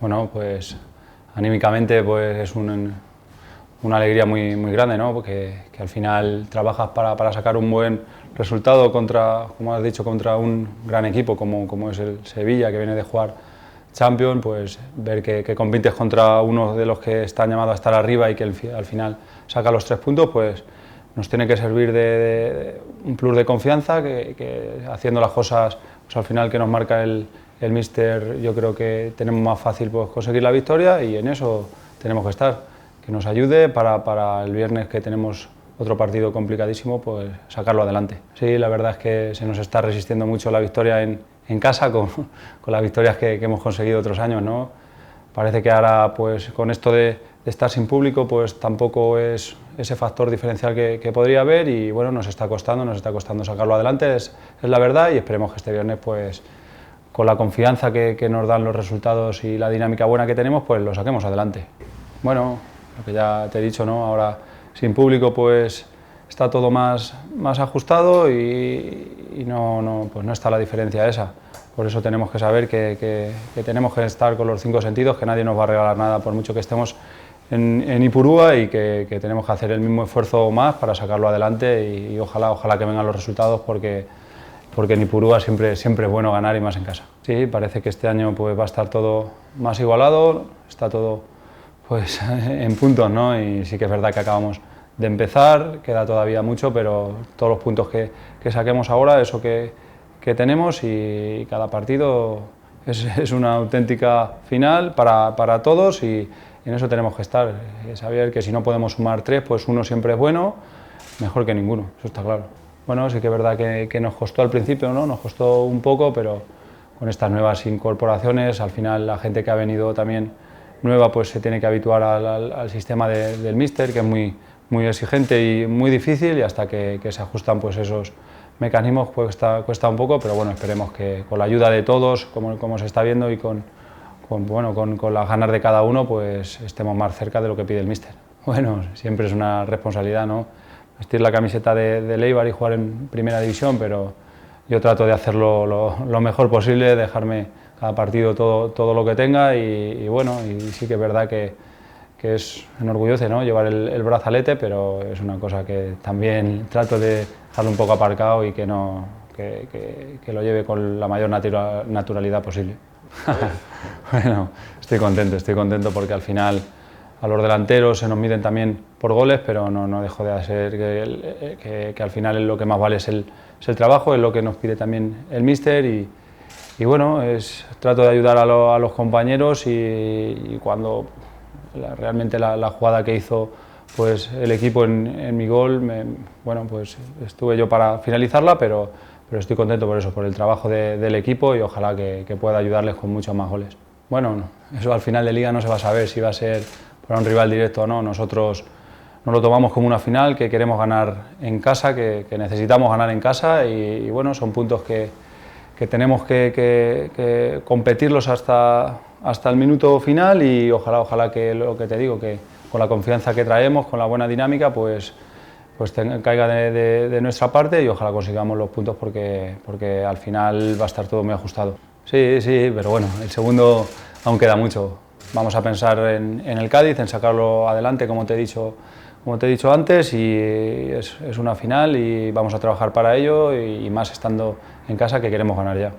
Bueno, pues anímicamente pues es una alegría muy grande, ¿no? Porque que al final trabajas para sacar un buen resultado contra, como has dicho, contra un gran equipo como es el Sevilla, que viene de jugar Champions, pues ver que compites contra uno de los que están llamados a estar arriba y que al final saca los 3 puntos, pues nos tiene que servir de un plus de confianza, que haciendo las cosas pues al final que nos marca el míster, yo creo que tenemos más fácil pues conseguir la victoria, y en eso tenemos que estar, que nos ayude para el viernes, que tenemos otro partido complicadísimo, pues sacarlo adelante. Sí, la verdad es que se nos está resistiendo mucho la victoria en casa con las victorias que hemos conseguido otros años, ¿no? Parece que ahora pues con esto de estar sin público pues tampoco es ese factor diferencial que podría haber, y bueno, nos está costando sacarlo adelante, es la verdad, y esperemos que este viernes pues con la confianza que nos dan los resultados y la dinámica buena que tenemos, pues lo saquemos adelante. Bueno, lo que ya te he dicho, ¿no? Ahora sin público pues está todo más ajustado y pues no está la diferencia esa. Por eso tenemos que saber que tenemos que estar con los 5 sentidos, que nadie nos va a regalar nada por mucho que estemos en Ipurúa, y que tenemos que hacer el mismo esfuerzo más para sacarlo adelante, y ojalá que vengan los resultados, porque en Ipurúa siempre es bueno ganar, y más en casa. Sí, parece que este año pues va a estar todo más igualado, está todo pues en puntos, ¿no? Y sí que es verdad que acabamos de empezar, queda todavía mucho, pero todos los puntos que saquemos ahora, eso que tenemos, y cada partido es una auténtica final para todos, y en eso tenemos que estar. Saber que si no podemos sumar 3, pues uno siempre es bueno, mejor que ninguno, eso está claro. Bueno, sí que es verdad que nos costó al principio, ¿no? Nos costó un poco, pero con estas nuevas incorporaciones, al final la gente que ha venido también nueva pues se tiene que habituar al sistema del míster, que es muy exigente y muy difícil, y hasta que se ajustan pues esos mecanismos cuesta un poco, pero bueno, esperemos que con la ayuda de todos, como se está viendo, y con las ganas de cada uno, pues estemos más cerca de lo que pide el míster. Bueno, siempre es una responsabilidad, ¿no? Vestir la camiseta del Eibar y jugar en primera división, pero yo trato de hacerlo lo mejor posible, dejarme cada partido todo lo que tenga, y bueno, y sí que es verdad que es enorgullece, ¿no? Llevar el brazalete, pero es una cosa que también trato de dejarlo un poco aparcado, y que lo lleve con la mayor naturalidad posible. Bueno, estoy contento porque al final a los delanteros se nos miden también por goles, pero no dejo de hacer que al final lo que más vale es el trabajo, es lo que nos pide también el míster, y bueno, trato de ayudar a los compañeros, y cuando realmente la jugada que hizo pues el equipo en mi gol, bueno, pues estuve yo para finalizarla, pero estoy contento por eso, por el trabajo del equipo, y ojalá que pueda ayudarles con muchos más goles. Bueno, eso al final de liga no se va a saber si va a ser para un rival directo o no. Nosotros nos lo tomamos como una final, que queremos ganar en casa, que necesitamos ganar en casa, y bueno, son puntos que tenemos que competirlos hasta el minuto final, y ojalá que lo que te digo, que con la confianza que traemos, con la buena dinámica, pues caiga de nuestra parte, y ojalá consigamos los puntos, porque al final va a estar todo muy ajustado. Sí, pero bueno, el segundo aún queda mucho. Vamos a pensar en el Cádiz, en sacarlo adelante, como te he dicho antes, y es una final, y vamos a trabajar para ello, y más estando en casa, que queremos ganar ya.